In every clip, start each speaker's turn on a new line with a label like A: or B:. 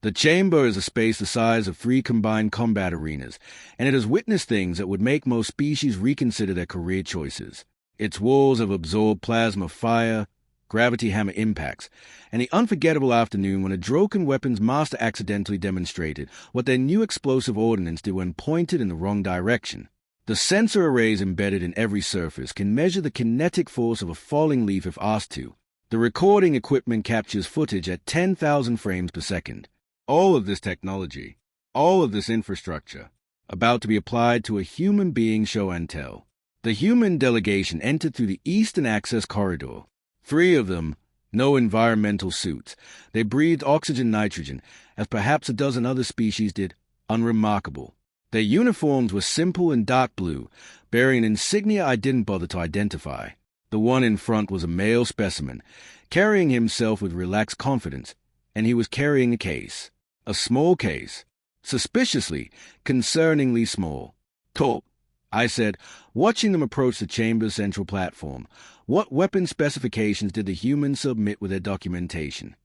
A: The chamber is a space the size of 3 combined combat arenas, and it has witnessed things that would make most species reconsider their career choices. Its walls have absorbed plasma fire, gravity hammer impacts, and the unforgettable afternoon when a Droken weapons master accidentally demonstrated what their new explosive ordnance did when pointed in the wrong direction. The sensor arrays embedded in every surface can measure the kinetic force of a falling leaf if asked to. The recording equipment captures footage at 10,000 frames per second. All of this technology, all of this infrastructure, about to be applied to a human being show and tell. The Human Delegation entered through the Eastern Access Corridor. 3 of them, no environmental suits. They breathed oxygen-nitrogen, as perhaps a dozen other species did, unremarkable. Their uniforms were simple and dark blue, bearing an insignia I didn't bother to identify. The one in front was a male specimen, carrying himself with relaxed confidence, and he was carrying a case. A small case. Suspiciously, concerningly small. "Torp," I said, watching them approach the chamber's central platform. "What weapon specifications did the humans submit with their documentation?"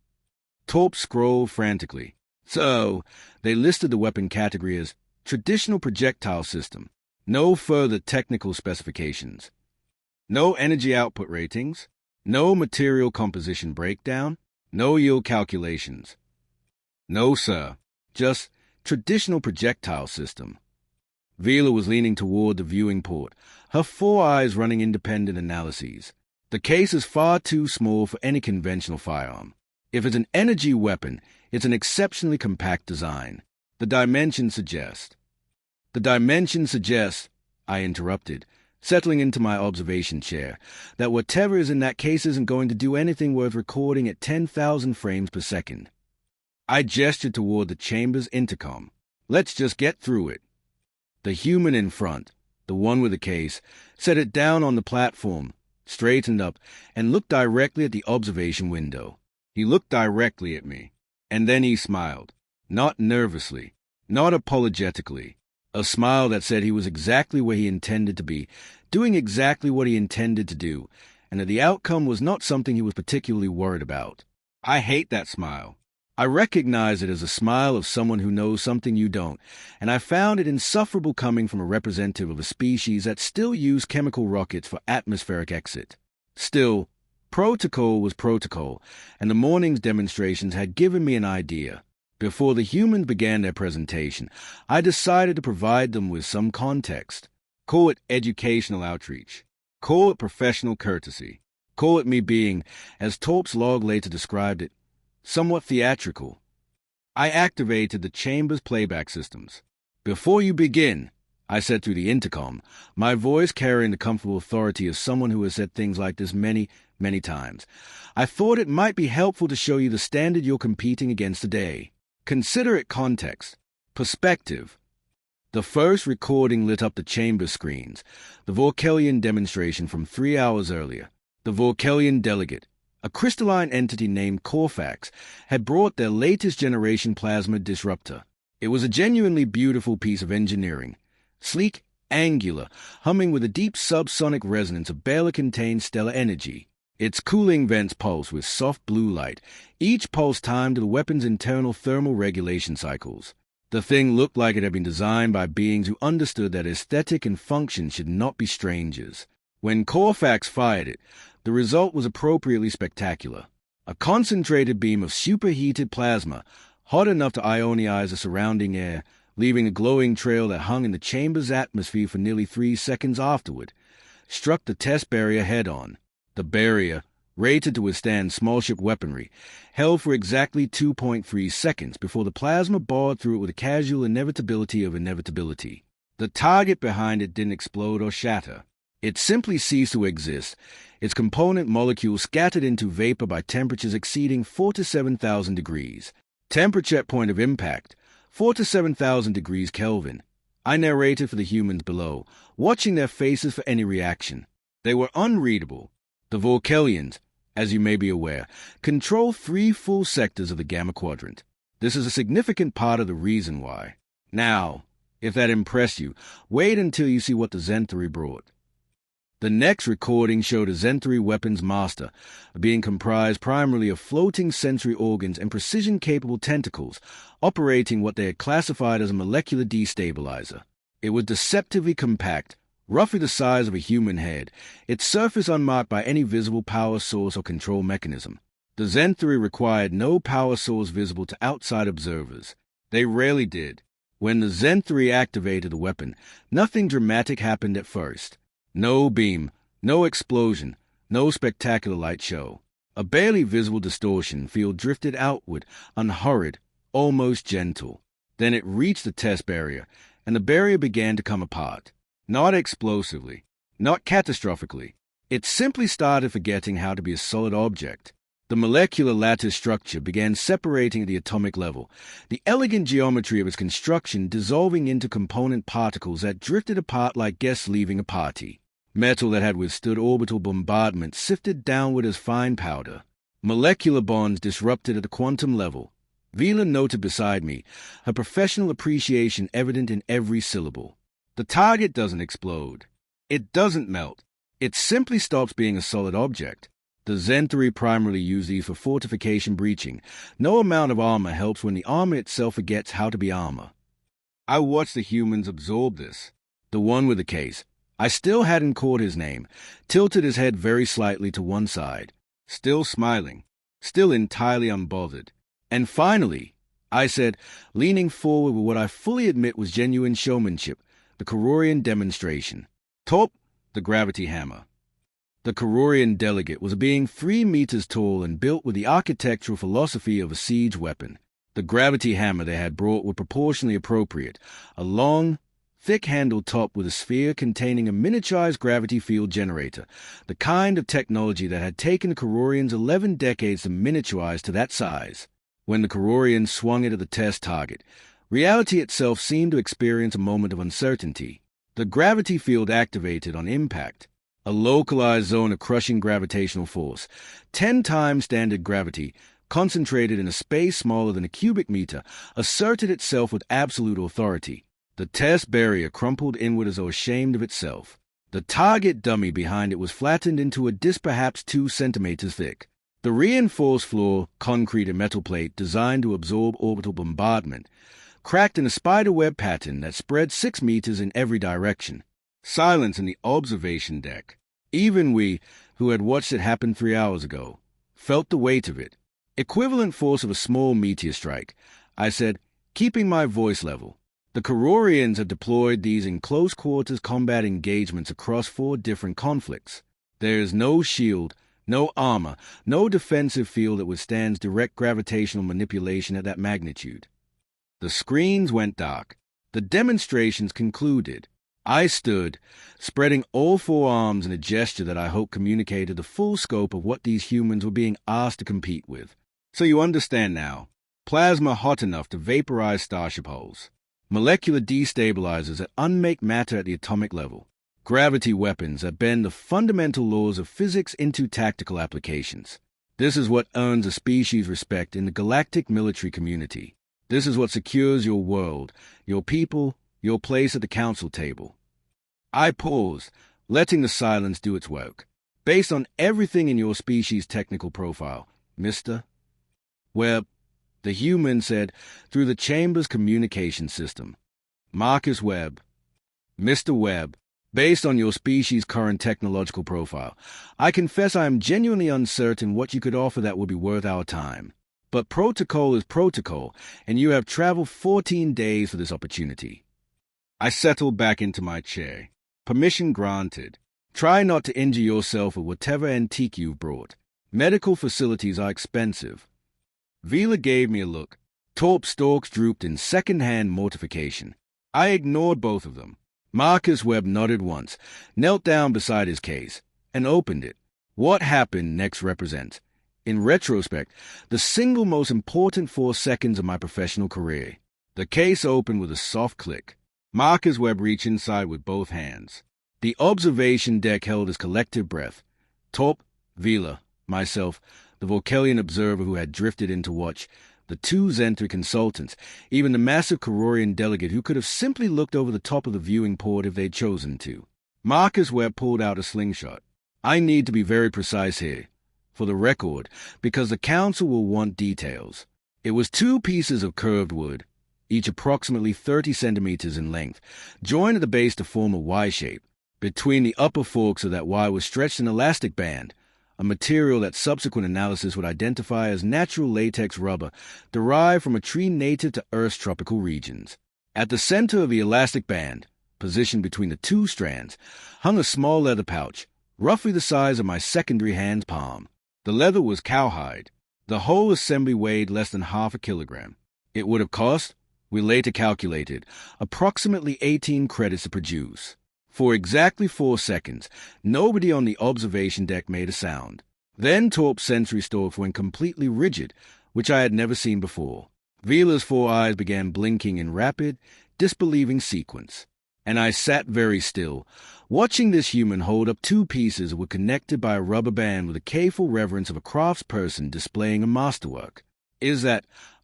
A: Torp scrolled frantically. "So, they listed the weapon category as traditional projectile system. No further technical specifications. No energy output ratings. No material composition breakdown. No yield calculations. No, sir. Just traditional projectile system." Vila was leaning toward the viewing port, her 4 eyes running independent analyses. "The case is far too small for any conventional firearm. If it's an energy weapon, it's an exceptionally compact design. The dimensions suggest, I interrupted, settling into my observation chair, that whatever is in that case isn't going to do anything worth recording at 10,000 frames per second. I gestured toward the chamber's intercom. "Let's just get through it." The human in front, the one with the case, set it down on the platform, straightened up, and looked directly at the observation window. He looked directly at me, and then he smiled. Not nervously, not apologetically. A smile that said he was exactly where he intended to be, doing exactly what he intended to do, and that the outcome was not something he was particularly worried about. I hate that smile. I recognize it as a smile of someone who knows something you don't, and I found it insufferable coming from a representative of a species that still used chemical rockets for atmospheric exit. Still, protocol was protocol, and the morning's demonstrations had given me an idea. Before the humans began their presentation, I decided to provide them with some context. Call it educational outreach. Call it professional courtesy. Call it me being, as Torp's log later described it, somewhat theatrical. I activated the chamber's playback systems. "Before you begin," I said through the intercom, my voice carrying the comfortable authority of someone who has said things like this many, many times, "I thought it might be helpful to show you the standard you're competing against today. Consider it context, perspective." The first recording lit up the chamber screens, the Vorkelian demonstration from 3 hours earlier. The Vorkelian delegate, a crystalline entity named Corfax, had brought their latest generation plasma disruptor. It was a genuinely beautiful piece of engineering, sleek, angular, humming with a deep subsonic resonance of barely contained stellar energy. Its cooling vents pulse with soft blue light, each pulse timed to the weapon's internal thermal regulation cycles. The thing looked like it had been designed by beings who understood that aesthetic and function should not be strangers. When Corfax fired it, the result was appropriately spectacular. A concentrated beam of superheated plasma, hot enough to ionize the surrounding air, leaving a glowing trail that hung in the chamber's atmosphere for nearly 3 seconds afterward, struck the test barrier head-on. The barrier, rated to withstand small-ship weaponry, held for exactly 2.3 seconds before the plasma barred through it with a casual inevitability of inevitability. The target behind it didn't explode or shatter. It simply ceased to exist, its component molecules scattered into vapor by temperatures exceeding 4 to 7,000 degrees. Temperature at point of impact, 4 to 7,000 degrees Kelvin. I narrated for the humans below, watching their faces for any reaction. They were unreadable. The Vorkelians, as you may be aware, control 3 full sectors of the Gamma Quadrant. This is a significant part of the reason why. Now, if that impressed you, wait until you see what the Zenthari brought. The next recording showed a Zen-3 weapons master, a being comprised primarily of floating sensory organs and precision-capable tentacles, operating what they had classified as a molecular destabilizer. It was deceptively compact, roughly the size of a human head, its surface unmarked by any visible power source or control mechanism. The Zen-3 required no power source visible to outside observers. They rarely did. When the Zen-3 activated the weapon, nothing dramatic happened at first. No beam, no explosion, no spectacular light show. A barely visible distortion field drifted outward, unhurried, almost gentle. Then it reached the test barrier, and the barrier began to come apart. Not explosively, not catastrophically. It simply started forgetting how to be a solid object. The molecular lattice structure began separating at the atomic level, the elegant geometry of its construction dissolving into component particles that drifted apart like guests leaving a party. Metal that had withstood orbital bombardment sifted downward as fine powder. Molecular bonds disrupted at the quantum level. Vila noted beside me, her professional appreciation evident in every syllable. The target doesn't explode. It doesn't melt. It simply stops being a solid object. The Zen-3 primarily use these for fortification breaching. No amount of armor helps when the armor itself forgets how to be armor. I watched the humans absorb this. The one with the case, I still hadn't caught his name, tilted his head very slightly to one side, still smiling, still entirely unbothered. And finally, I said, leaning forward with what I fully admit was genuine showmanship, the Kororian demonstration. Top, the gravity hammer. The Kororian delegate was a being 3 meters tall and built with the architectural philosophy of a siege weapon. The gravity hammer they had brought was proportionally appropriate, a long, thick-handled top with a sphere containing a miniaturized gravity field generator, the kind of technology that had taken the Kororians 11 decades to miniaturize to that size. When the Kororians swung it at the test target, reality itself seemed to experience a moment of uncertainty. The gravity field activated on impact, a localized zone of crushing gravitational force, 10 times standard gravity, concentrated in a space smaller than a cubic meter, asserted itself with absolute authority. The test barrier crumpled inward as though ashamed of itself. The target dummy behind it was flattened into a disc perhaps 2 centimeters thick. The reinforced floor, concrete and metal plate designed to absorb orbital bombardment, cracked in a spiderweb pattern that spread 6 meters in every direction. Silence in the observation deck. Even we, who had watched it happen 3 hours ago, felt the weight of it. Equivalent force of a small meteor strike, I said, keeping my voice level. The Kororians had deployed these in close-quarters combat engagements across 4 different conflicts. There is no shield, no armor, no defensive field that withstands direct gravitational manipulation at that magnitude. The screens went dark. The demonstrations concluded. I stood, spreading all 4 arms in a gesture that I hope communicated the full scope of what these humans were being asked to compete with. So you understand now. Plasma hot enough to vaporize starship hulls. Molecular destabilizers that unmake matter at the atomic level. Gravity weapons that bend the fundamental laws of physics into tactical applications. This is what earns a species respect in the galactic military community. This is what secures your world, your people, your place at the council table. I paused, letting the silence do its work. Based on everything in your species' technical profile, Mr. Webb, the human said, through the chamber's communication system. Marcus Webb. Mr. Webb, based on your species' current technological profile, I confess I am genuinely uncertain what you could offer that would be worth our time. But protocol is protocol, and you have traveled 14 days for this opportunity. I settled back into my chair. Permission granted. Try not to injure yourself with whatever antique you've brought. Medical facilities are expensive. Vila gave me a look. Torp stalks drooped in second-hand mortification. I ignored both of them. Marcus Webb nodded once, knelt down beside his case, and opened it. What happened next represents, in retrospect, the single most important 4 seconds of my professional career. The case opened with a soft click. Marcus Webb reached inside with both hands. The observation deck held his collective breath. Torp, Vila, myself, the Volkelian observer who had drifted in to watch, the 2 Zen-3 consultants, even the massive Kororian delegate who could have simply looked over the top of the viewing port if they'd chosen to. Marcus Webb pulled out a slingshot. I need to be very precise here, for the record, because the council will want details. It was 2 pieces of curved wood, each approximately 30 centimeters in length, joined at the base to form a Y shape. Between the upper forks of that Y was stretched an elastic band, a material that subsequent analysis would identify as natural latex rubber derived from a tree native to Earth's tropical regions. At the center of the elastic band, positioned between the 2 strands, hung a small leather pouch, roughly the size of my secondary hand's palm. The leather was cowhide. The whole assembly weighed less than half a kilogram. It would have cost, we later calculated, approximately 18 credits to produce. For exactly 4 seconds, nobody on the observation deck made a sound. Then Torp's sensory stuff went completely rigid, which I had never seen before. Vila's 4 eyes began blinking in rapid, disbelieving sequence, and I sat very still, watching this human hold up 2 pieces that were connected by a rubber band with the careful reverence of a craftsperson displaying a masterwork.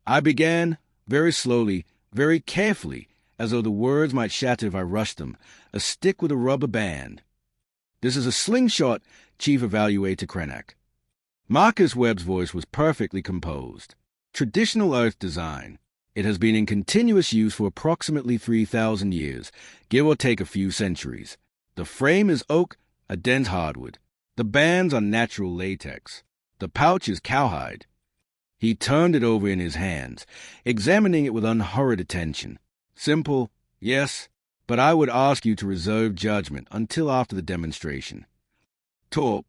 A: I began, very slowly, very carefully, as though the words might shatter if I rushed them, a stick with a rubber band. This is a slingshot, Chief Evaluator Krenak. Marcus Webb's voice was perfectly composed. Traditional Earth design. It has been in continuous use for approximately 3,000 years, give or take a few centuries. The frame is oak, a dense hardwood. The bands are natural latex. The pouch is cowhide. He turned it over in his hands, examining it with unhurried attention. Simple, yes, but I would ask you to reserve judgment until after the demonstration. Torp.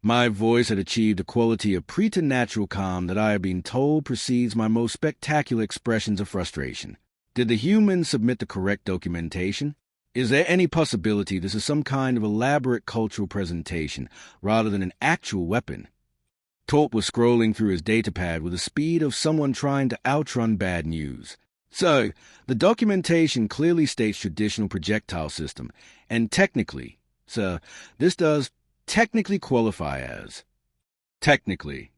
A: My voice had achieved a quality of preternatural calm that I have been told precedes my most spectacular expressions of frustration. Did the humans submit the correct documentation? Is there any possibility this is some kind of elaborate cultural presentation rather than an actual weapon? Torp was scrolling through his datapad with the speed of someone trying to outrun bad news. So, the documentation clearly states traditional projectile system, and technically, sir, this does technically qualify as. Technically.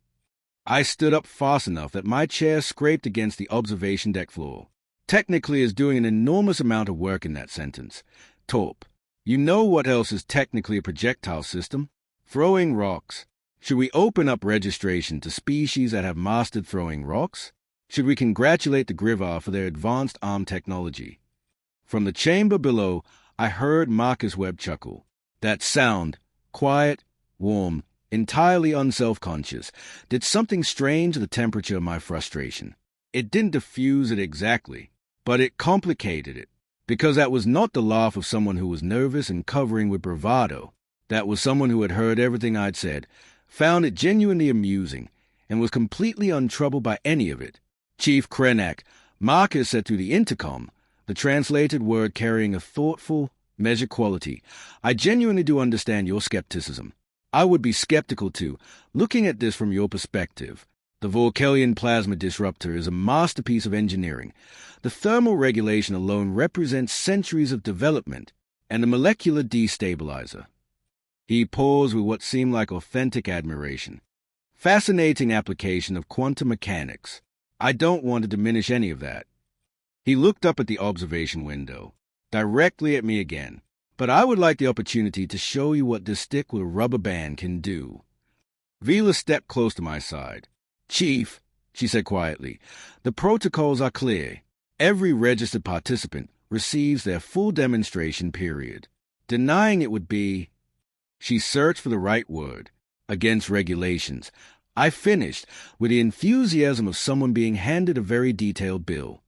A: I stood up fast enough that my chair scraped against the observation deck floor. Technically is doing an enormous amount of work in that sentence. Torp, you know what else is technically a projectile system? Throwing rocks. Should we open up registration to species that have mastered throwing rocks? Should we congratulate the Grivar for their advanced arm technology? From the chamber below, I heard Marcus Webb chuckle. That sound, quiet, warm, entirely unself-conscious, did something strange to the temperature of my frustration. It didn't diffuse it exactly, but it complicated it, because that was not the laugh of someone who was nervous and covering with bravado. That was someone who had heard everything I'd said, found it genuinely amusing, and was completely untroubled by any of it. Chief Krenak, Marcus said through the intercom, the translated word carrying a thoughtful, measured quality. I genuinely do understand your skepticism. I would be skeptical too, looking at this from your perspective. The Vorkelian plasma disruptor is a masterpiece of engineering. The thermal regulation alone represents centuries of development, and the molecular destabilizer. He paused with what seemed like authentic admiration. Fascinating application of quantum mechanics. I don't want to diminish any of that. He looked up at the observation window, directly at me again. But I would like the opportunity to show you what this stick with a rubber band can do. Vila stepped close to my side. Chief, she said quietly, the protocols are clear. Every registered participant receives their full demonstration period. Denying it would be... She searched for the right word. Against regulations. I finished with the enthusiasm of someone being handed a very detailed bill.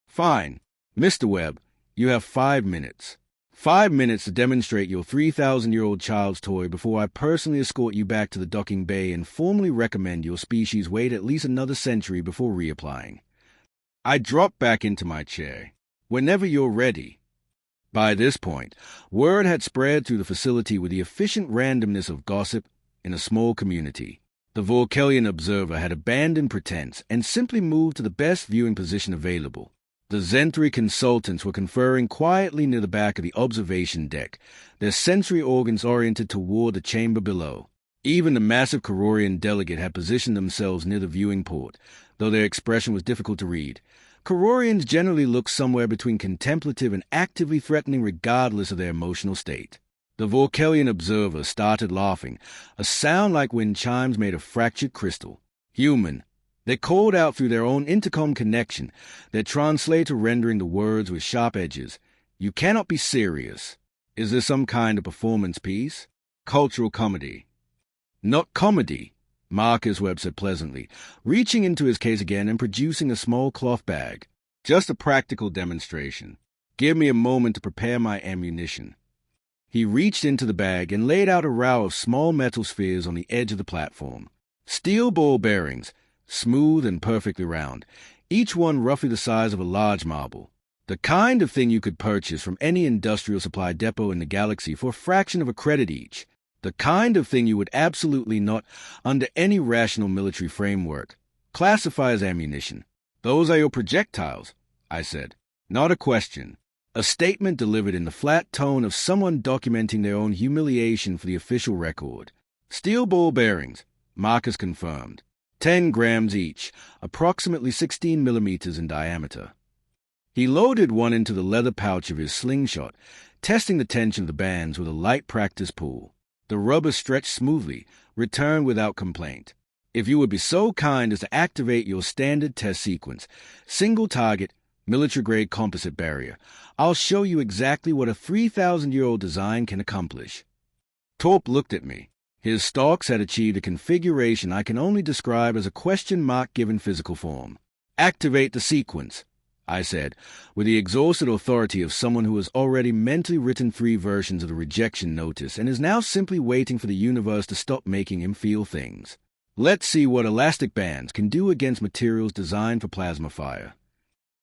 A: Fine. Mr. Webb, you have 5 minutes. 5 minutes to demonstrate your 3,000-year-old child's toy before I personally escort you back to the docking bay and formally recommend your species wait at least another century before reapplying. I dropped back into my chair. Whenever you're ready. By this point, word had spread through the facility with the efficient randomness of gossip in a small community. The Vorkelian observer had abandoned pretense and simply moved to the best viewing position available. The Zenthri consultants were conferring quietly near the back of the observation deck, their sensory organs oriented toward the chamber below. Even the massive Cororian delegate had positioned themselves near the viewing port, though their expression was difficult to read. Cororians generally look somewhere between contemplative and actively threatening regardless of their emotional state. The Vorkelian observer started laughing, a sound like wind chimes made of fractured crystal. Human. They called out through their own intercom connection, their translator rendering the words with sharp edges. You cannot be serious. Is this some kind of performance piece? Cultural comedy. Not comedy, Marcus Webb said pleasantly, reaching into his case again and producing a small cloth bag. Just a practical demonstration. Give me a moment to prepare my ammunition. He reached into the bag and laid out a row of small metal spheres on the edge of the platform. Steel ball bearings, smooth and perfectly round, each one roughly the size of a large marble. The kind of thing you could purchase from any industrial supply depot in the galaxy for a fraction of a credit each. The kind of thing you would absolutely not, under any rational military framework, classify as ammunition. Those are your projectiles, I said. Not a question. A statement delivered in the flat tone of someone documenting their own humiliation for the official record. Steel ball bearings, Marcus confirmed. 10 grams each, approximately 16 millimeters in diameter. He loaded one into the leather pouch of his slingshot, testing the tension of the bands with a light practice pull. The rubber stretched smoothly, returned without complaint. If you would be so kind as to activate your standard test sequence, single target, military-grade composite barrier, I'll show you exactly what a 3,000-year-old design can accomplish. Torp looked at me. His stalks had achieved a configuration I can only describe as a question mark given physical form. Activate the sequence, I said, with the exhausted authority of someone who has already mentally written 3 versions of the rejection notice and is now simply waiting for the universe to stop making him feel things. Let's see what elastic bands can do against materials designed for plasma fire.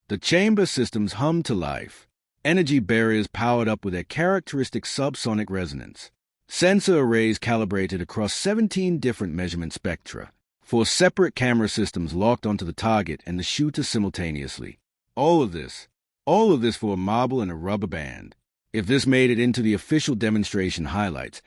A: The chamber systems hummed to life. Energy barriers powered up with their characteristic subsonic resonance. Sensor arrays calibrated across 17 different measurement spectra. 4 separate camera systems locked onto the target and the shooter simultaneously. All of this for a marble and a rubber band. If this made it into the official demonstration highlights,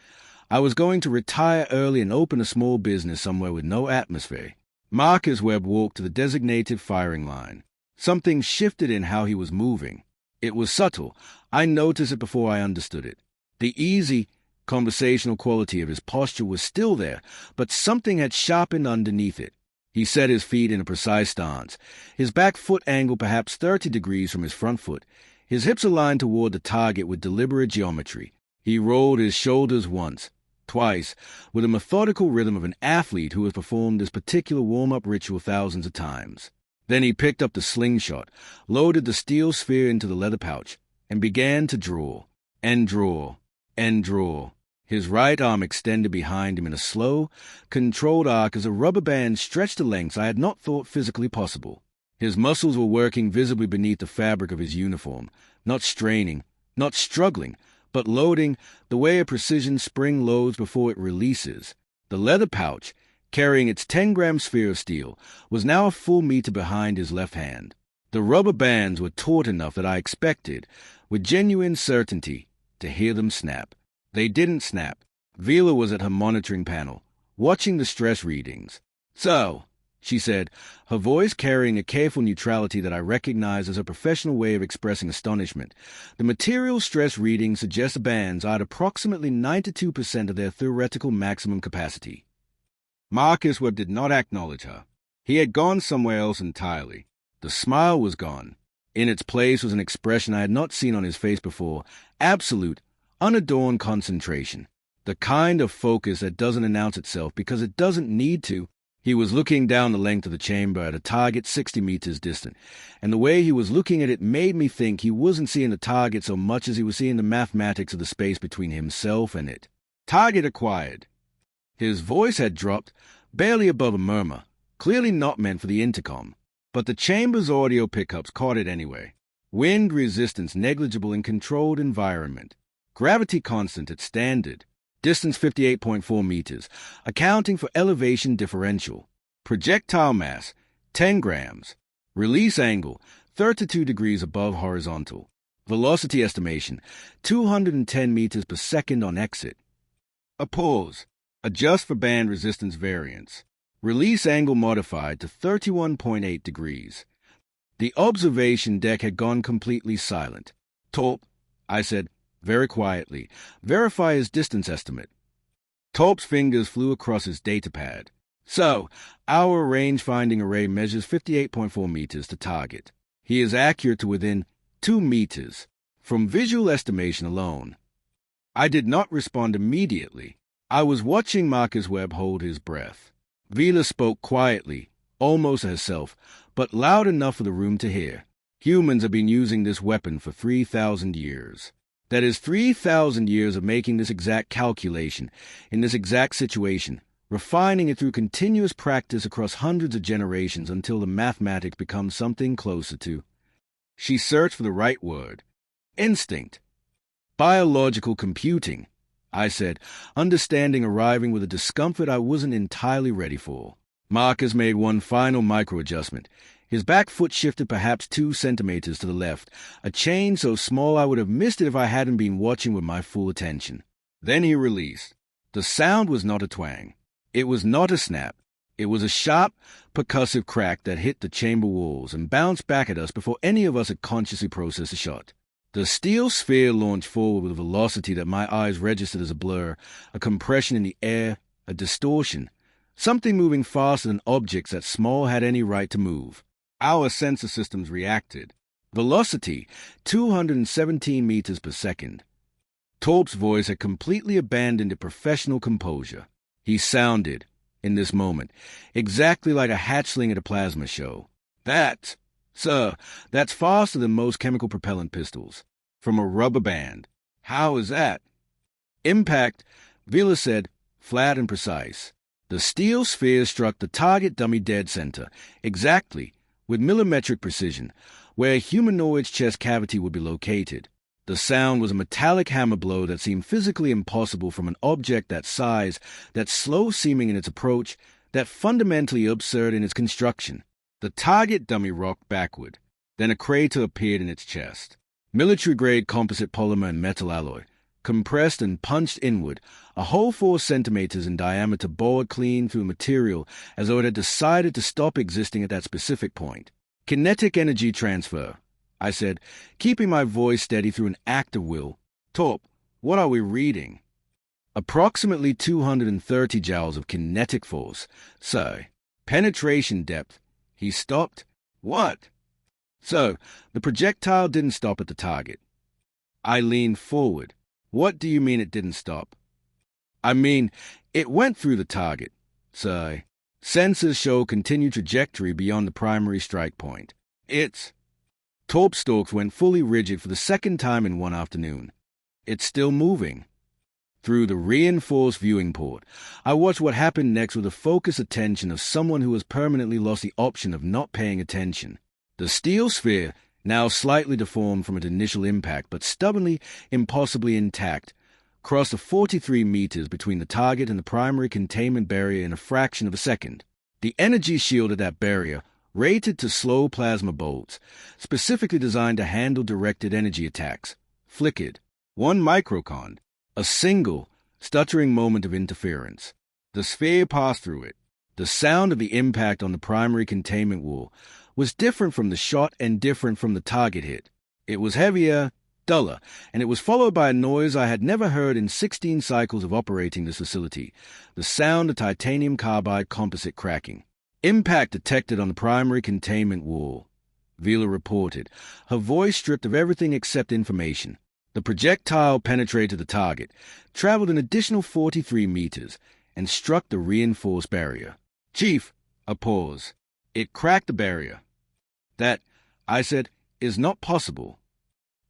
A: I was going to retire early and open a small business somewhere with no atmosphere. Marcus Webb walked to the designated firing line. Something shifted in how he was moving. It was subtle. I noticed it before I understood it. The easy, conversational quality of his posture was still there, but something had sharpened underneath it. He set his feet in a precise stance, his back foot angled perhaps 30 degrees from his front foot, his hips aligned toward the target with deliberate geometry. He rolled his shoulders once, twice, with a methodical rhythm of an athlete who has performed this particular warm-up ritual thousands of times. Then he picked up the slingshot, loaded the steel sphere into the leather pouch, and began to draw, and draw, and draw. His right arm extended behind him in a slow, controlled arc as a rubber band stretched to lengths I had not thought physically possible. His muscles were working visibly beneath the fabric of his uniform, not straining, not struggling, but loading the way a precision spring loads before it releases. The leather pouch, carrying its 10-gram sphere of steel, was now a full meter behind his left hand. The rubber bands were taut enough that I expected, with genuine certainty, to hear them snap. They didn't snap. Vila was at her monitoring panel, watching the stress readings. "So," she said, her voice carrying a careful neutrality that I recognized as a professional way of expressing astonishment, "the material stress readings suggest the bands are at approximately 92% of their theoretical maximum capacity." Marcus Webb did not acknowledge her. He had gone somewhere else entirely. The smile was gone. In its place was an expression I had not seen on his face before, absolute, unadorned concentration, the kind of focus that doesn't announce itself because it doesn't need to. He was looking down the length of the chamber at a target 60 meters distant, and the way he was looking at it made me think he wasn't seeing the target so much as he was seeing the mathematics of the space between himself and it. Target acquired. His voice had dropped, barely above a murmur, clearly not meant for the intercom, but the chamber's audio pickups caught it anyway. Wind resistance negligible in controlled environment. Gravity constant at standard. Distance 58.4 meters, accounting for elevation differential. Projectile mass, 10 grams. Release angle, 32 degrees above horizontal. Velocity estimation, 210 meters per second on exit. A pause. Adjust for band resistance variance. Release angle modified to 31.8 degrees. The observation deck had gone completely silent. "Torp," I said, very quietly. Verify his distance estimate. Torp's fingers flew across his datapad. So, our range-finding array measures 58.4 meters to target. He is accurate to within 2 meters, from visual estimation alone. I did not respond immediately. I was watching Marcus Webb hold his breath. Vila spoke quietly, almost herself, but loud enough for the room to hear. Humans have been using this weapon for 3,000 years. That is 3,000 years of making this exact calculation, in this exact situation, refining it through continuous practice across hundreds of generations until the mathematics becomes something closer to. She searched for the right word. Instinct. Biological computing, I said, understanding arriving with a discomfort I wasn't entirely ready for. Marcus made one final micro-adjustment. His back foot shifted perhaps 2 centimeters to the left, a change so small I would have missed it if I hadn't been watching with my full attention. Then he released. The sound was not a twang. It was not a snap. It was a sharp, percussive crack that hit the chamber walls and bounced back at us before any of us had consciously processed the shot. The steel sphere launched forward with a velocity that my eyes registered as a blur, a compression in the air, a distortion, something moving faster than objects that small had any right to move. Our sensor systems reacted. Velocity, 217 meters per second. Torp's voice had completely abandoned its professional composure. He sounded, in this moment, exactly like a hatchling at a plasma show. That, sir, that's faster than most chemical propellant pistols. From a rubber band. How is that? Impact, Vila said, flat and precise. The steel sphere struck the target dummy dead center, exactly, with millimetric precision, where a humanoid's chest cavity would be located. The sound was a metallic hammer blow that seemed physically impossible from an object that size, that slow-seeming in its approach, that fundamentally absurd in its construction. The target dummy rocked backward. Then a crater appeared in its chest. Military-grade composite polymer and metal alloy, compressed and punched inward, a whole 4 centimeters in diameter bored clean through the material as though it had decided to stop existing at that specific point. Kinetic energy transfer, I said, keeping my voice steady through an act of will. Torp, what are we reading? Approximately 230 joules of kinetic force. So, penetration depth. He stopped. What? So, the projectile didn't stop at the target. I leaned forward. What do you mean it didn't stop? I mean, it went through the target. So, sensors show continued trajectory beyond the primary strike point. It's... Torp's stalks went fully rigid for the second time in one afternoon. It's still moving. Through the reinforced viewing port, I watched what happened next with the focused attention of someone who has permanently lost the option of not paying attention. The steel sphere, now slightly deformed from its initial impact but stubbornly, impossibly intact, crossed the 43 meters between the target and the primary containment barrier in a fraction of a second. The energy shield of that barrier, rated to slow plasma bolts, specifically designed to handle directed energy attacks, flickered. 1 microcon, a single, stuttering moment of interference. The sphere passed through it. The sound of the impact on the primary containment wall was different from the shot and different from the target hit. It was heavier, duller, and it was followed by a noise I had never heard in 16 cycles of operating this facility, the sound of titanium-carbide composite cracking. Impact detected on the primary containment wall, Vila reported, her voice stripped of everything except information. The projectile penetrated the target, traveled an additional 43 meters, and struck the reinforced barrier. Chief, a pause. It cracked the barrier. That, I said, is not possible.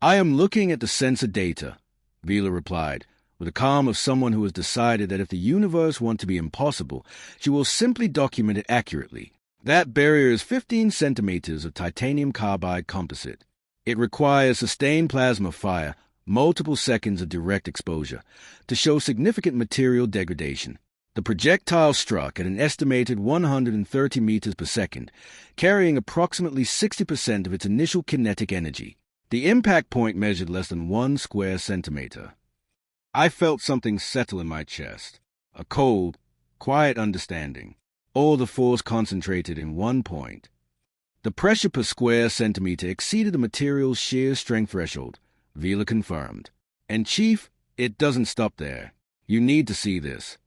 A: I am looking at the sensor data, Vila replied, with the calm of someone who has decided that if the universe wants to be impossible, she will simply document it accurately. That barrier is 15 centimeters of titanium-carbide composite. It requires sustained plasma fire, multiple seconds of direct exposure, to show significant material degradation. The projectile struck at an estimated 130 meters per second, carrying approximately 60% of its initial kinetic energy. The impact point measured less than 1 square centimeter. I felt something settle in my chest, a cold, quiet understanding, all the force concentrated in one point. The pressure per square centimeter exceeded the material's shear strength threshold, Vila confirmed. And Chief, it doesn't stop there. You need to see this.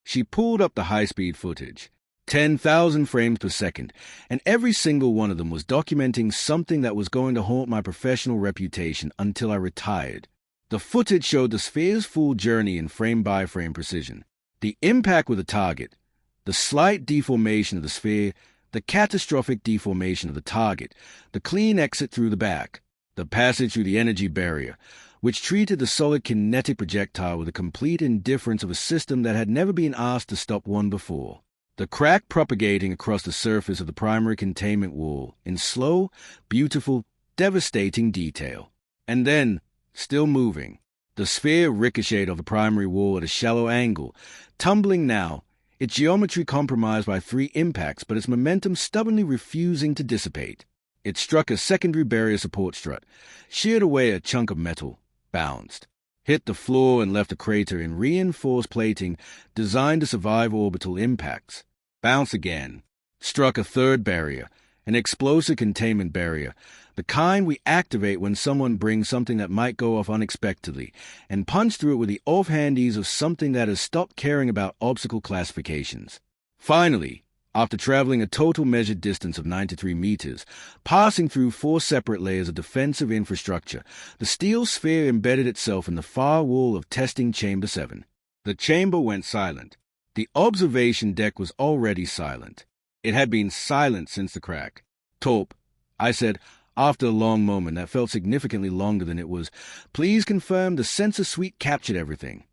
A: She pulled up the high-speed footage, 10,000 frames per second, and every single one of them was documenting something that was going to haunt my professional reputation until I retired. The footage showed the sphere's full journey in frame-by-frame precision. The impact with the target, the slight deformation of the sphere, the catastrophic deformation of the target, the clean exit through the back, the passage through the energy barrier, which treated the solid kinetic projectile with the complete indifference of a system that had never been asked to stop one before. The crack propagating across the surface of the primary containment wall in slow, beautiful, devastating detail. And then, still moving, the sphere ricocheted off the primary wall at a shallow angle, tumbling now, its geometry compromised by 3 impacts, but its momentum stubbornly refusing to dissipate. It struck a secondary barrier support strut, sheared away a chunk of metal, bounced, hit the floor and left a crater in reinforced plating designed to survive orbital impacts, bounced again, struck a third barrier, an explosive containment barrier, the kind we activate when someone brings something that might go off unexpectedly, and punched through it with the offhand ease of something that has stopped caring about obstacle classifications. Finally, after traveling a total measured distance of 93 meters, passing through 4 separate layers of defensive infrastructure, the steel sphere embedded itself in the far wall of testing Chamber 7. The chamber went silent. The observation deck was already silent. It had been silent since the crack. "Torp," I said, after a long moment that felt significantly longer than it was, "please confirm the sensor suite captured everything."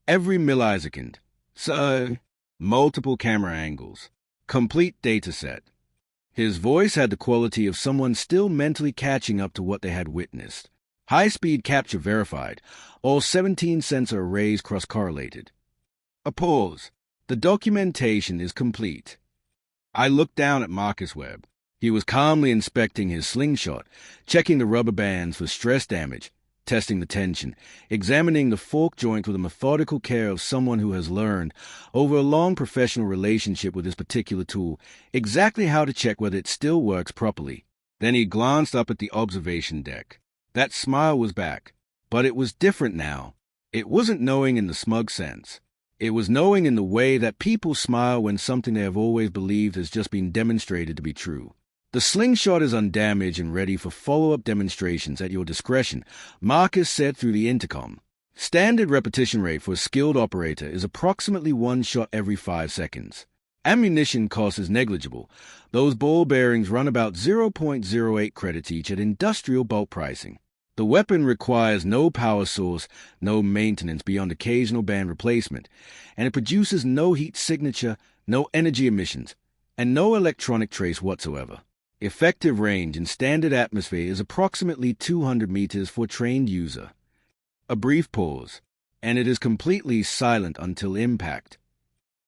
A: Every millisecond. So, multiple camera angles. Complete data set. His voice had the quality of someone still mentally catching up to what they had witnessed. High-speed capture verified. All 17 sensor arrays cross-correlated. A pause. The documentation is complete. I looked down at Marcus Webb. He was calmly inspecting his slingshot, checking the rubber bands for stress damage, testing the tension, examining the fork joint with the methodical care of someone who has learned, over a long professional relationship with this particular tool, exactly how to check whether it still works properly. Then he glanced up at the observation deck. That smile was back, but it was different now. It wasn't knowing in the smug sense. It was knowing in the way that people smile when something they have always believed has just been demonstrated to be true. "The slingshot is undamaged and ready for follow-up demonstrations at your discretion," Marcus said through the intercom. "Standard repetition rate for a skilled operator is approximately 1 shot every 5 seconds. Ammunition cost is negligible. Those ball bearings run about 0.08 credits each at industrial bulk pricing. The weapon requires no power source, no maintenance beyond occasional band replacement, and it produces no heat signature, no energy emissions, and no electronic trace whatsoever. Effective range in standard atmosphere is approximately 200 meters for a trained user." A brief pause, and it is completely silent until impact.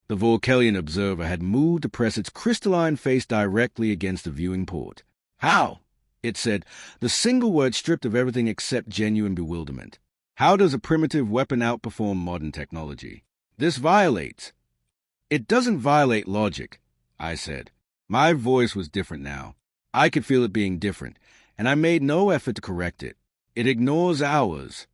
A: The Vorkelian observer had moved to press its crystalline face directly against the viewing port. "How?" it said, the single word stripped of everything except genuine bewilderment. "How does a primitive weapon outperform modern technology? This violates." "It doesn't violate logic," I said. My voice was different now. I could feel it being different, and I made no effort to correct it. "It ignores ours."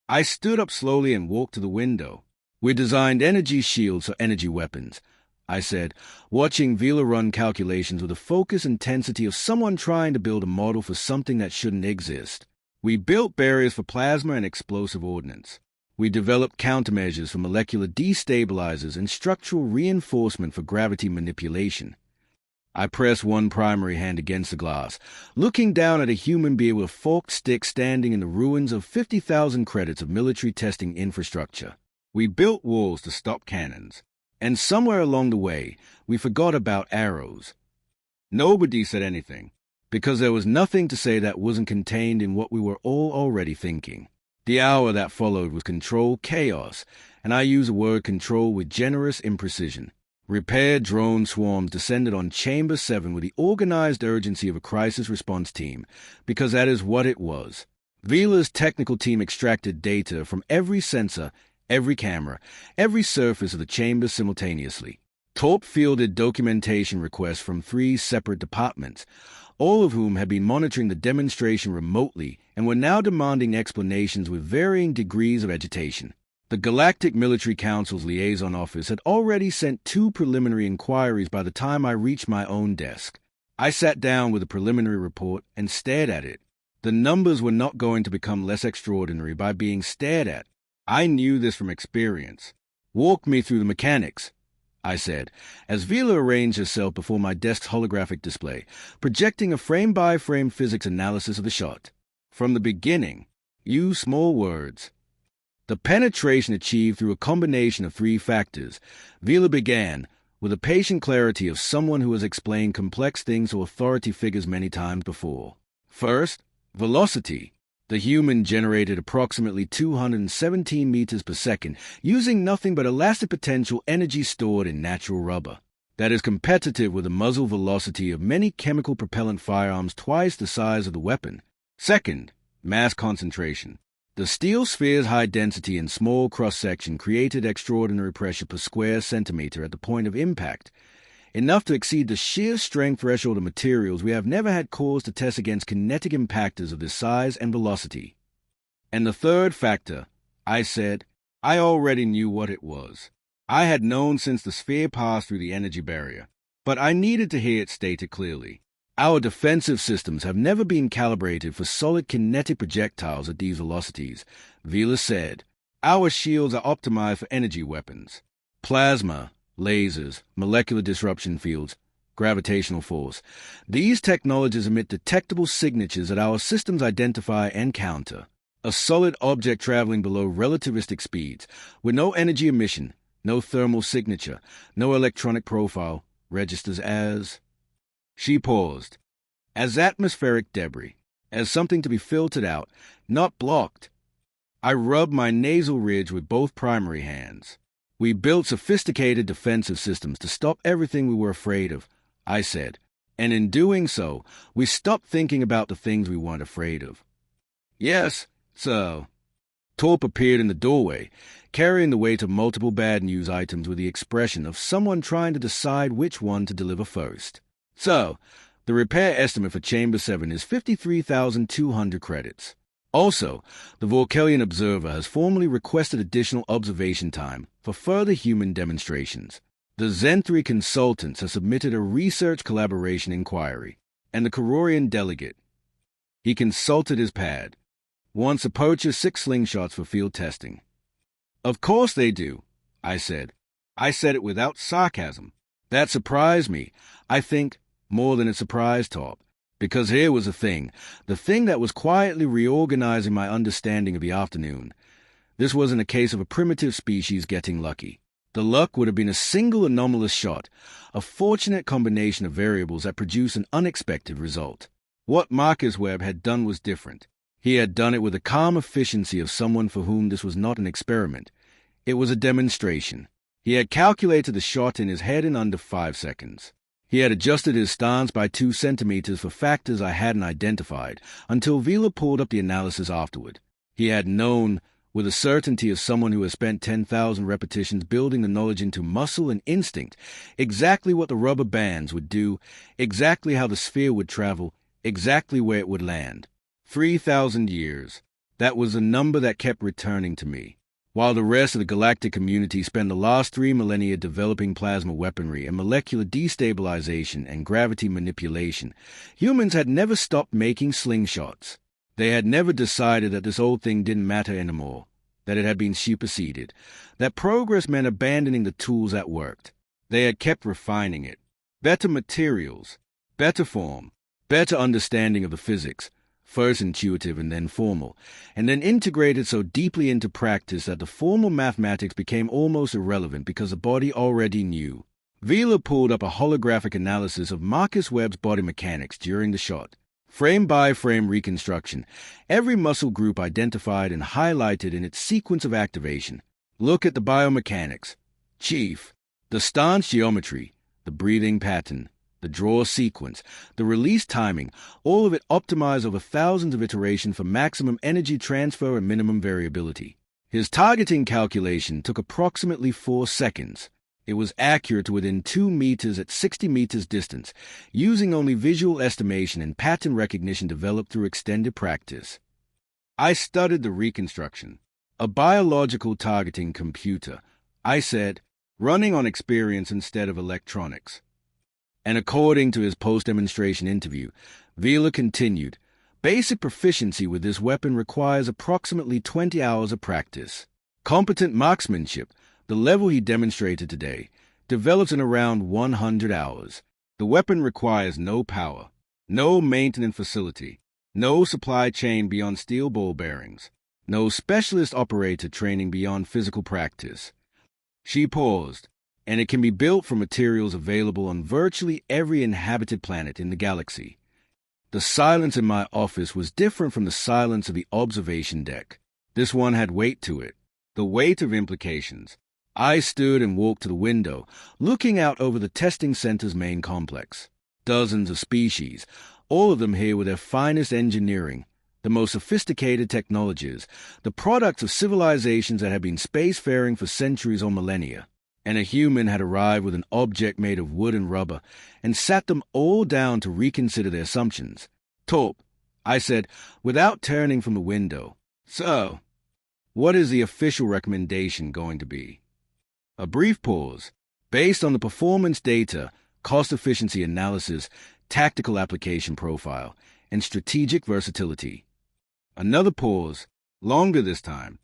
A: I stood up slowly and walked to the window. "We designed energy shields for energy weapons," I said, watching Vila run calculations with the focus intensity of someone trying to build a model for something that shouldn't exist. "We built barriers for plasma and explosive ordnance. We developed countermeasures for molecular destabilizers and structural reinforcement for gravity manipulation." I pressed one primary hand against the glass, looking down at a human being with a forked stick standing in the ruins of 50,000 credits of military testing infrastructure. "We built walls to stop cannons, and somewhere along the way, we forgot about arrows." Nobody said anything, because there was nothing to say that wasn't contained in what we were all already thinking. The hour that followed was control chaos, and I use the word control with generous imprecision. Repair drone swarms descended on Chamber 7 with the organized urgency of a crisis response team, because that is what it was. Vila's technical team extracted data from every sensor, every camera, every surface of the chamber simultaneously. Torp fielded documentation requests from 3 separate departments, all of whom had been monitoring the demonstration remotely and were now demanding explanations with varying degrees of agitation. The Galactic Military Council's liaison office had already sent 2 preliminary inquiries by the time I reached my own desk. I sat down with the preliminary report and stared at it. The numbers were not going to become less extraordinary by being stared at. I knew this from experience. "Walk me through the mechanics," I said, as Vila arranged herself before my desk's holographic display, projecting a frame-by-frame physics analysis of the shot. From the beginning, use small words. The penetration achieved through a combination of 3 factors, Vila began, with the patient clarity of someone who has explained complex things to authority figures many times before. First, velocity. The human generated approximately 217 meters per second, using nothing but elastic potential energy stored in natural rubber. That is competitive with the muzzle velocity of many chemical propellant firearms twice the size of the weapon. Second, mass concentration. The steel sphere's high density and small cross-section created extraordinary pressure per square centimeter at the point of impact, enough to exceed the sheer strength threshold of materials we have never had cause to test against kinetic impactors of this size and velocity. And the third factor, I said, I already knew what it was. I had known since the sphere passed through the energy barrier, but I needed to hear it stated clearly. Our defensive systems have never been calibrated for solid kinetic projectiles at these velocities, Vila said. Our shields are optimized for energy weapons. Plasma, lasers, molecular disruption fields, gravitational force. These technologies emit detectable signatures that our systems identify and counter. A solid object traveling below relativistic speeds, with no energy emission, no thermal signature, no electronic profile, registers as... She paused. As atmospheric debris, as something to be filtered out, not blocked. I rubbed my nasal ridge with both primary hands. We built sophisticated defensive systems to stop everything we were afraid of, I said, and in doing so, we stopped thinking about the things we weren't afraid of. Yes, so... Torp appeared in the doorway, carrying the weight of multiple bad news items with the expression of someone trying to decide which one to deliver first. So, the repair estimate for Chamber 7 is 53,200 credits. Also, the Vorkelian Observer has formally requested additional observation time for further human demonstrations. The Zenthri consultants have submitted a research collaboration inquiry, and the Cororian delegate. He consulted his pad. Wants to purchase 6 slingshots for field testing. Of course they do, I said. I said it without sarcasm. That surprised me, I think, more than it surprised Torp. Because here was the thing that was quietly reorganizing my understanding of the afternoon. This wasn't a case of a primitive species getting lucky. The luck would have been a single anomalous shot, a fortunate combination of variables that produce an unexpected result. What Marcus Webb had done was different. He had done it with the calm efficiency of someone for whom this was not an experiment. It was a demonstration. He had calculated the shot in his head in under 5 seconds. He had adjusted his stance by 2 centimeters for factors I hadn't identified, until Vila pulled up the analysis afterward. He had known, with the certainty of someone who has spent 10,000 repetitions building the knowledge into muscle and instinct, exactly what the rubber bands would do, exactly how the sphere would travel, exactly where it would land. 3,000 years. That was a number that kept returning to me. While the rest of the galactic community spent the last 3 millennia developing plasma weaponry and molecular destabilization and gravity manipulation, humans had never stopped making slingshots. They had never decided that this old thing didn't matter anymore, that it had been superseded, that progress meant abandoning the tools that worked. They had kept refining it. Better materials, better form, better understanding of the physics, first intuitive and then formal, and then integrated so deeply into practice that the formal mathematics became almost irrelevant because the body already knew. Vila pulled up a holographic analysis of Marcus Webb's body mechanics during the shot. Frame-by-frame reconstruction, every muscle group identified and highlighted in its sequence of activation. Look at the biomechanics. Chief, the stance geometry, the breathing pattern, the draw sequence, the release timing, all of it optimized over thousands of iterations for maximum energy transfer and minimum variability. His targeting calculation took approximately 4 seconds. It was accurate to within 2 meters at 60 meters distance, using only visual estimation and pattern recognition developed through extended practice. I studied the reconstruction. A biological targeting computer, I said, running on experience instead of electronics. And according to his post-demonstration interview, Vila continued, basic proficiency with this weapon requires approximately 20 hours of practice. Competent marksmanship, the level he demonstrated today, develops in around 100 hours. The weapon requires no power, no maintenance facility, no supply chain beyond steel ball bearings, no specialist operator training beyond physical practice. She paused, and it can be built from materials available on virtually every inhabited planet in the galaxy. The silence in my office was different from the silence of the observation deck. This one had weight to it, the weight of implications. I stood and walked to the window, looking out over the testing center's main complex. Dozens of species, all of them here with their finest engineering, the most sophisticated technologies, the products of civilizations that had been spacefaring for centuries or millennia. And a human had arrived with an object made of wood and rubber and sat them all down to reconsider their assumptions. Torp, I said, without turning from the window. So, what is the official recommendation going to be? A brief pause, based on the performance data, cost-efficiency analysis, tactical application profile, and strategic versatility. Another pause, longer this time.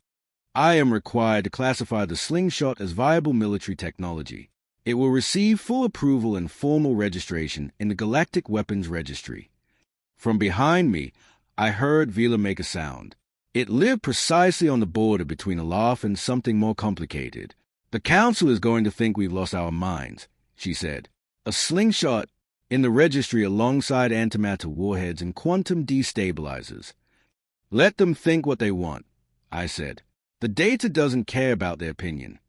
A: I am required to classify the Slingshot as viable military technology. It will receive full approval and formal registration in the Galactic Weapons Registry. From behind me, I heard Vila make a sound. It lived precisely on the border between a laugh and something more complicated. The Council is going to think we've lost our minds, she said. A slingshot in the registry alongside antimatter warheads and quantum destabilizers. Let them think what they want, I said. The data doesn't care about their opinion.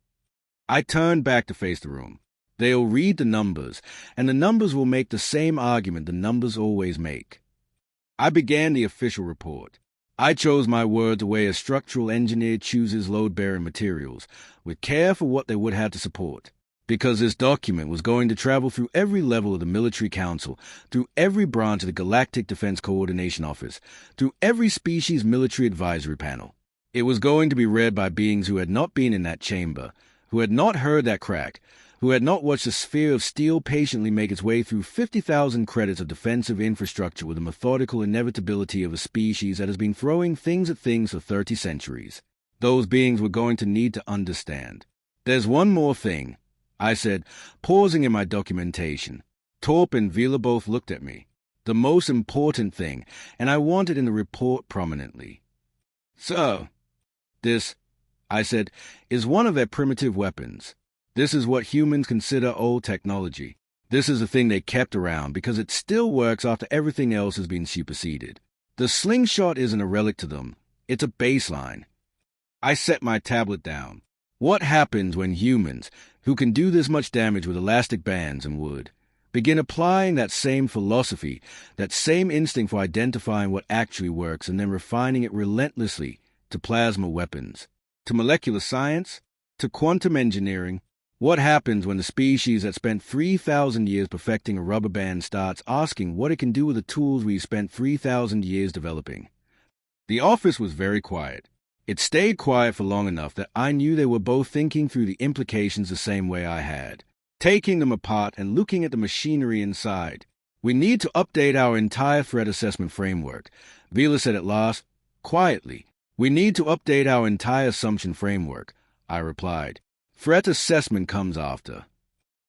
A: I turned back to face the room. They'll read the numbers, and the numbers will make the same argument the numbers always make. I began the official report. I chose my words the way a structural engineer chooses load-bearing materials, with care for what they would have to support. Because this document was going to travel through every level of the Military Council, through every branch of the Galactic Defense Coordination Office, through every species military advisory panel. It was going to be read by beings who had not been in that chamber, who had not heard that crack, who had not watched a sphere of steel patiently make its way through 50,000 credits of defensive infrastructure with the methodical inevitability of a species that has been throwing things at things for 30 centuries. Those beings were going to need to understand. There's one more thing, I said, pausing in my documentation. Torp and Vila both looked at me. The most important thing, and I want it in the report prominently. So, this, I said, is one of their primitive weapons. This is what humans consider old technology. This is the thing they kept around because it still works after everything else has been superseded. The slingshot isn't a relic to them. It's a baseline. I set my tablet down. What happens when humans, who can do this much damage with elastic bands and wood, begin applying that same philosophy, that same instinct for identifying what actually works and then refining it relentlessly to plasma weapons, to molecular science, to quantum engineering? What happens when the species that spent 3,000 years perfecting a rubber band starts asking what it can do with the tools we spent 3,000 years developing? The office was very quiet. It stayed quiet for long enough that I knew they were both thinking through the implications the same way I had, taking them apart and looking at the machinery inside. We need to update our entire threat assessment framework, Vila said at last, quietly. We need to update our entire assumption framework, I replied. Threat assessment comes after.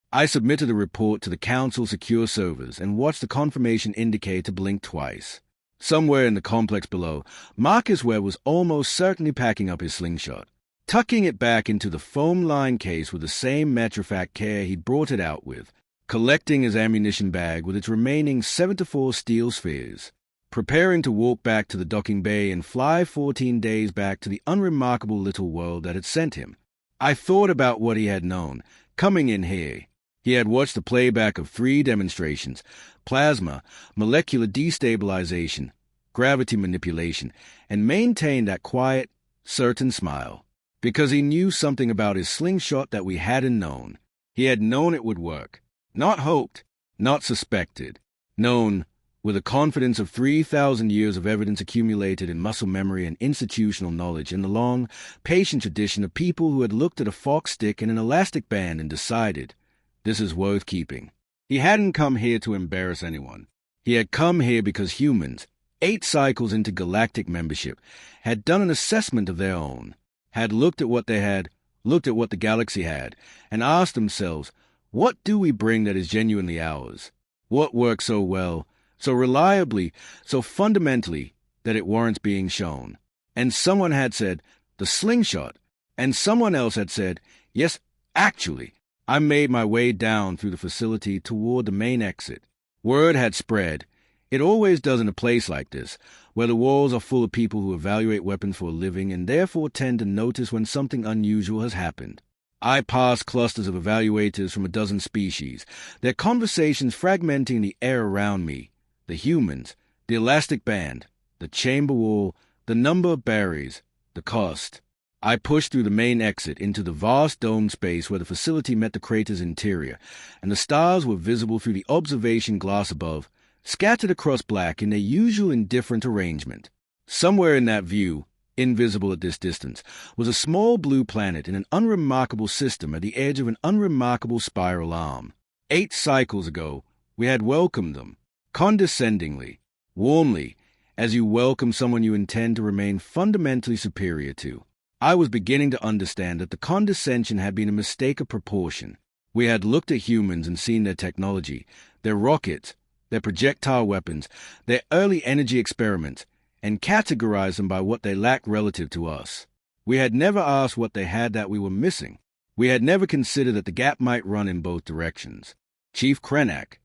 A: I submitted the report to the Council secure servers and watched the confirmation indicator blink twice. Somewhere in the complex below, Marcus Webb was almost certainly packing up his slingshot, tucking it back into the foam-lined case with the same matter-of-fact care he'd brought it out with, collecting his ammunition bag with its remaining 74 steel spheres, preparing to walk back to the docking bay and fly 14 days back to the unremarkable little world that had sent him. I thought about what he had known, coming in here. He had watched the playback of 3 demonstrations, plasma, molecular destabilization, gravity manipulation, and maintained that quiet, certain smile, because he knew something about his slingshot that we hadn't known. He had known it would work. Not hoped, not suspected. Known, with the confidence of 3,000 years of evidence accumulated in muscle memory and institutional knowledge in the long, patient tradition of people who had looked at a fork stick and an elastic band and decided, this is worth keeping. He hadn't come here to embarrass anyone. He had come here because humans, 8 cycles into Galactic membership, had done an assessment of their own, had looked at what they had, looked at what the galaxy had, and asked themselves, what do we bring that is genuinely ours? What works so well, so reliably, so fundamentally, that it warrants being shown? And someone had said, the Slingshot, and someone else had said, yes, actually. I made my way down through the facility toward the main exit. Word had spread. It always does in a place like this, where the walls are full of people who evaluate weapons for a living and therefore tend to notice when something unusual has happened. I passed clusters of evaluators from a dozen species, their conversations fragmenting the air around me. The humans, the elastic band, the chamber wall, the number of berries, the cost. I pushed through the main exit into the vast dome space where the facility met the crater's interior, and the stars were visible through the observation glass above, scattered across black in their usual indifferent arrangement. Somewhere in that view, invisible at this distance, was a small blue planet in an unremarkable system at the edge of an unremarkable spiral arm. 8 cycles ago, we had welcomed them, condescendingly, warmly, as you welcome someone you intend to remain fundamentally superior to. I was beginning to understand that the condescension had been a mistake of proportion. We had looked at humans and seen their technology, their rockets, their projectile weapons, their early energy experiments, and categorized them by what they lacked relative to us. We had never asked what they had that we were missing. We had never considered that the gap might run in both directions. Chief Krenak.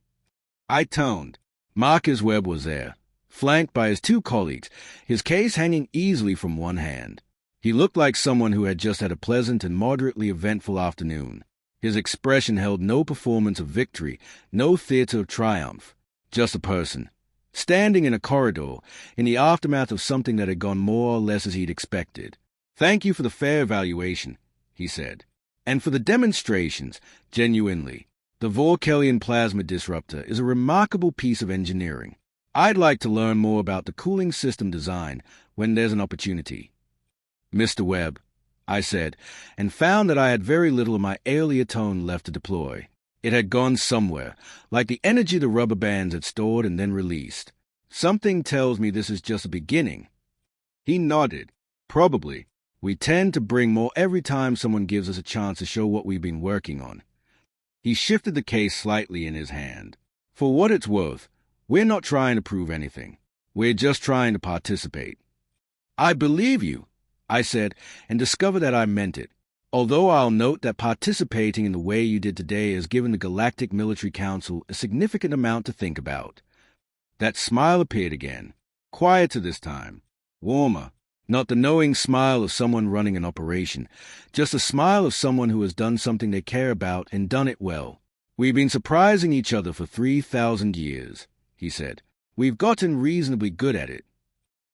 A: I toned. Marcus Webb was there, flanked by his 2 colleagues, his case hanging easily from one hand. He looked like someone who had just had a pleasant and moderately eventful afternoon. His expression held no performance of victory, no theater of triumph. Just a person, standing in a corridor, in the aftermath of something that had gone more or less as he'd expected. Thank you for the fair evaluation, he said. And for the demonstrations, genuinely. The Vorkelian plasma disruptor is a remarkable piece of engineering. I'd like to learn more about the cooling system design when there's an opportunity. Mr. Webb, I said, and found that I had very little of my earlier tone left to deploy. It had gone somewhere, like the energy the rubber bands had stored and then released. Something tells me this is just a beginning. He nodded. Probably. We tend to bring more every time someone gives us a chance to show what we've been working on. He shifted the case slightly in his hand. For what it's worth, we're not trying to prove anything. We're just trying to participate. I believe you, I said, and discovered that I meant it, although I'll note that participating in the way you did today has given the Galactic Military Council a significant amount to think about. That smile appeared again, quieter this time, warmer, not the knowing smile of someone running an operation, just a smile of someone who has done something they care about and done it well. We've been surprising each other for 3,000 years, he said. We've gotten reasonably good at it.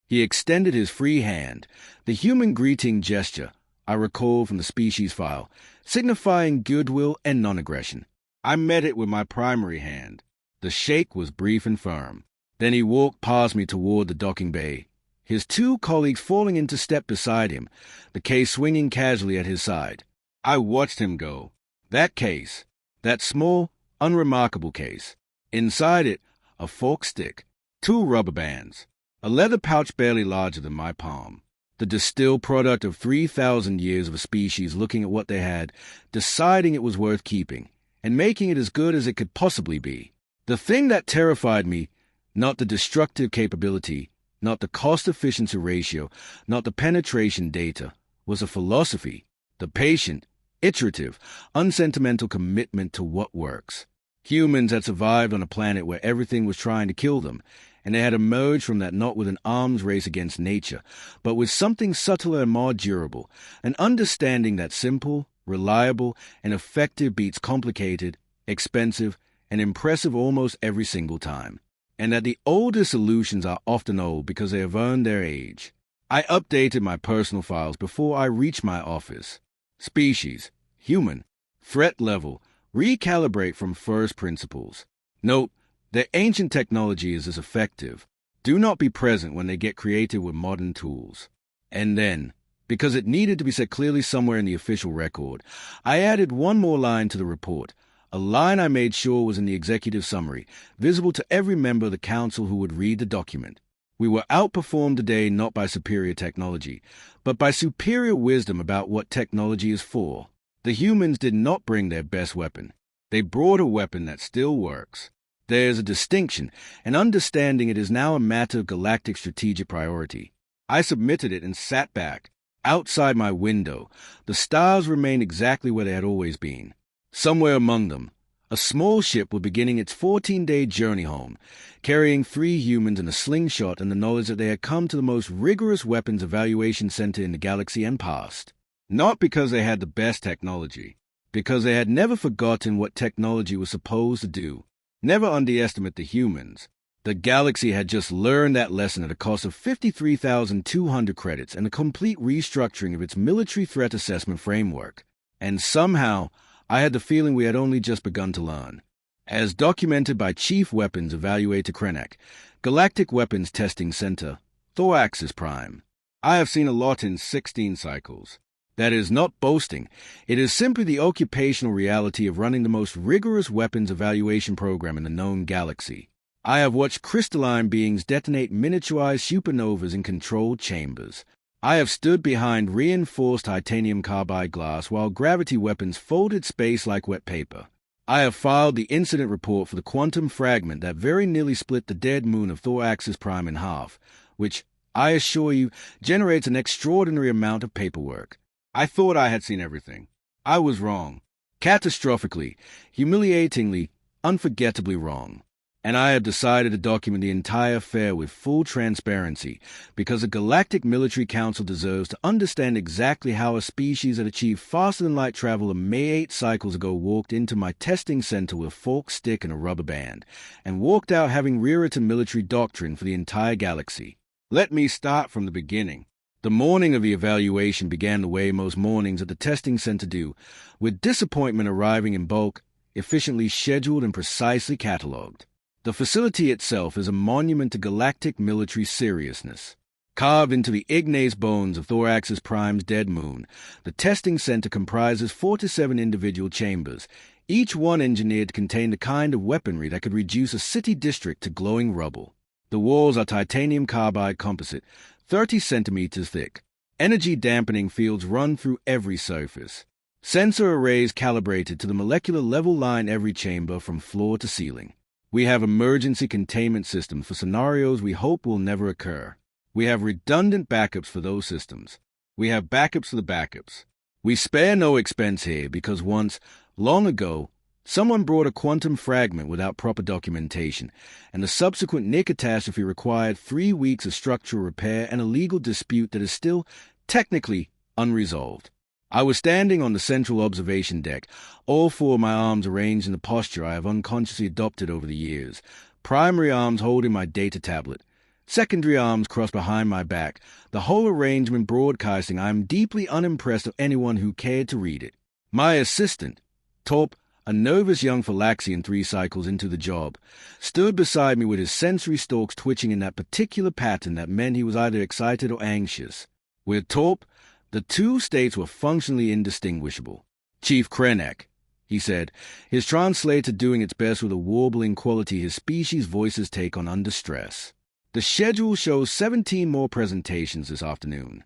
A: He extended his free hand, the human greeting gesture I recall from the species file, signifying goodwill and non-aggression. I met it with my primary hand. The shake was brief and firm. Then he walked past me toward the docking bay, his 2 colleagues falling into step beside him, the case swinging casually at his side. I watched him go. That case, that small, unremarkable case. Inside it, a forked stick, 2 rubber bands, a leather pouch barely larger than my palm. The distilled product of 3,000 years of a species looking at what they had, deciding it was worth keeping, and making it as good as it could possibly be. The thing that terrified me, not the destructive capability, not the cost-efficiency ratio, not the penetration data, was a philosophy, the patient, iterative, unsentimental commitment to what works. Humans had survived on a planet where everything was trying to kill them, and they had emerged from that not with an arms race against nature, but with something subtler and more durable, an understanding that simple, reliable, and effective beats complicated, expensive, and impressive almost every single time, and that the oldest solutions are often old because they have earned their age. I updated my personal files before I reached my office. Species, human, threat level, Recalibrate from first principles. Note, their ancient technology is as effective. Do not be present when they get creative with modern tools. And then, because it needed to be said clearly somewhere in the official record, I added one more line to the report, a line I made sure was in the executive summary, visible to every member of the council who would read the document. We were outperformed today not by superior technology, but by superior wisdom about what technology is for. The humans did not bring their best weapon. They brought a weapon that still works. There is a distinction, and understanding it is now a matter of galactic strategic priority. I submitted it and sat back. Outside my window, the stars remained exactly where they had always been. Somewhere among them, a small ship was beginning its 14-day journey home, carrying 3 humans and a slingshot and the knowledge that they had come to the most rigorous weapons evaluation center in the galaxy and passed. Not because they had the best technology, because they had never forgotten what technology was supposed to do. Never underestimate the humans. The galaxy had just learned that lesson at a cost of 53,200 credits and a complete restructuring of its military threat assessment framework. And somehow, I had the feeling we had only just begun to learn. As documented by Chief Weapons Evaluator Krenak, Galactic Weapons Testing Center, Thoraxis Prime. I have seen a lot in 16 cycles. That is not boasting. It is simply the occupational reality of running the most rigorous weapons evaluation program in the known galaxy. I have watched crystalline beings detonate miniaturized supernovas in controlled chambers. I have stood behind reinforced titanium-carbide glass while gravity weapons folded space like wet paper. I have filed the incident report for the quantum fragment that very nearly split the dead moon of Thoraxis Prime in half, which, I assure you, generates an extraordinary amount of paperwork. I thought I had seen everything. I was wrong. Catastrophically, humiliatingly, unforgettably wrong. And I have decided to document the entire affair with full transparency, because the Galactic Military Council deserves to understand exactly how a species that achieved faster-than-light travel a May 8 cycles ago walked into my testing center with a forked stick and a rubber band, and walked out having rewritten military doctrine for the entire galaxy. Let me start from the beginning. The morning of the evaluation began the way most mornings at the testing center do, with disappointment arriving in bulk, efficiently scheduled and precisely catalogued. The facility itself is a monument to galactic military seriousness. Carved into the igneous bones of Thoraxis Prime's dead moon, the testing center comprises 47 individual chambers, each one engineered to contain the kind of weaponry that could reduce a city district to glowing rubble. The walls are titanium-carbide composite, 30 centimeters thick. Energy dampening fields run through every surface. Sensor arrays calibrated to the molecular level line every chamber from floor to ceiling. We have emergency containment systems for scenarios we hope will never occur. We have redundant backups for those systems. We have backups for the backups. We spare no expense here because once, long ago, someone brought a quantum fragment without proper documentation, and the subsequent near catastrophe required 3 weeks of structural repair and a legal dispute that is still, technically, unresolved. I was standing on the central observation deck, all 4 of my arms arranged in the posture I have unconsciously adopted over the years, primary arms holding my data tablet, secondary arms crossed behind my back, the whole arrangement broadcasting I am deeply unimpressed of anyone who cared to read it. My assistant, Torp, a nervous young Phylaxian 3 cycles into the job, stood beside me with his sensory stalks twitching in that particular pattern that meant he was either excited or anxious. With Torp, the 2 states were functionally indistinguishable. "Chief Krenak," he said, his translator doing its best with a warbling quality his species' voices take on under stress. "The schedule shows 17 more presentations this afternoon."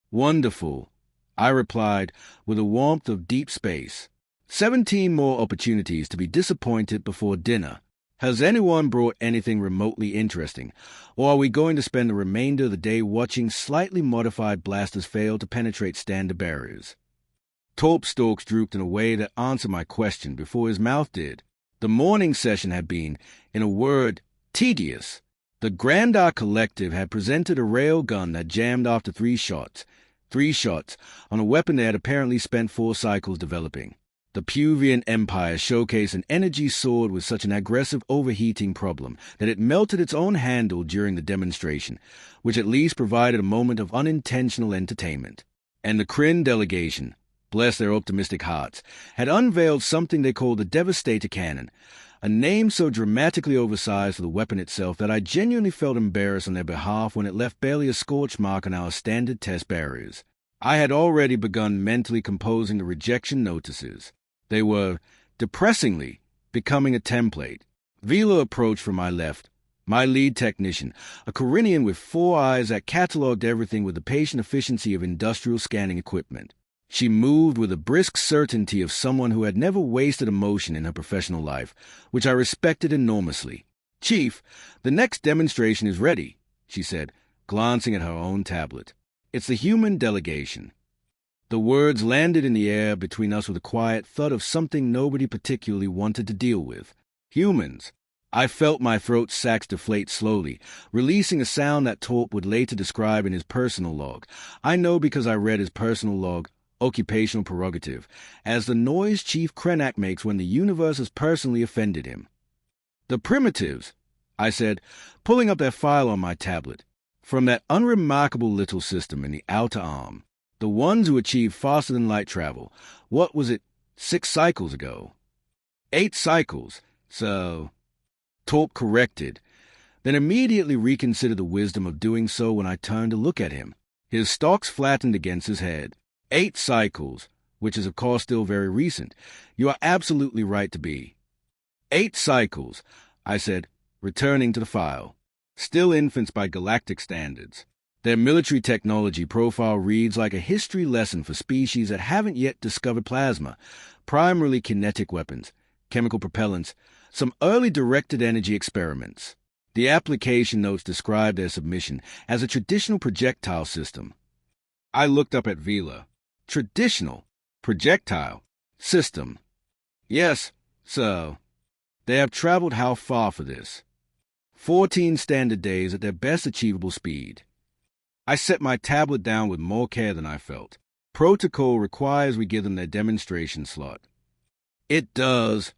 A: "Wonderful," I replied with the warmth of deep space. 17 more opportunities to be disappointed before dinner. Has anyone brought anything remotely interesting, or are we going to spend the remainder of the day watching slightly modified blasters fail to penetrate standard barriers? Torp's stalks drooped in a way that answered my question before his mouth did. The morning session had been, in a word, tedious. The Grandar Collective had presented a railgun that jammed after 3 shots, on a weapon they had apparently spent 4 cycles developing. The Puvian Empire showcased an energy sword with such an aggressive overheating problem that it melted its own handle during the demonstration, which at least provided a moment of unintentional entertainment. And the Kryn delegation, bless their optimistic hearts, had unveiled something they called the Devastator Cannon, a name so dramatically oversized for the weapon itself that I genuinely felt embarrassed on their behalf when it left barely a scorch mark on our standard test barriers. I had already begun mentally composing the rejection notices. They were, depressingly, becoming a template. Vila approached from my left, my lead technician, a Corinian with 4 eyes that catalogued everything with the patient efficiency of industrial scanning equipment. She moved with the brisk certainty of someone who had never wasted a motion in her professional life, which I respected enormously. "Chief, the next demonstration is ready," she said, glancing at her own tablet. "It's the Human Delegation." The words landed in the air between us with a quiet thud of something nobody particularly wanted to deal with. Humans. I felt my throat sacs deflate slowly, releasing a sound that Torp would later describe in his personal log. I know because I read his personal log, occupational prerogative, as the noise Chief Krenak makes when the universe has personally offended him. "The primitives," I said, pulling up their file on my tablet. "From that unremarkable little system in the outer arm. The ones who achieved faster-than-light travel. What was it, 6 cycles ago?" 8 cycles, so... Torp corrected, then immediately reconsidered the wisdom of doing so when I turned to look at him. His stalks flattened against his head. 8 cycles, which is of course still very recent. You are absolutely right to be. 8 cycles, I said, returning to the file. Still infants by Galactic standards. Their military technology profile reads like a history lesson for species that haven't yet discovered plasma, primarily kinetic weapons, chemical propellants, some early directed energy experiments. The application notes describe their submission as a traditional projectile system. I looked up at Vila. Traditional projectile system. Yes, so they have traveled how far for this? 14 standard days at their best achievable speed. I set my tablet down with more care than I felt. Protocol requires we give them their demonstration slot. It does,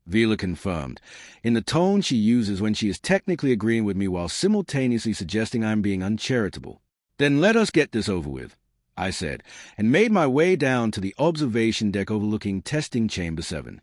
A: Vila confirmed, in the tone she uses when she is technically agreeing with me while simultaneously suggesting I'm being uncharitable. Then let us get this over with, I said, and made my way down to the observation deck overlooking Testing Chamber 7.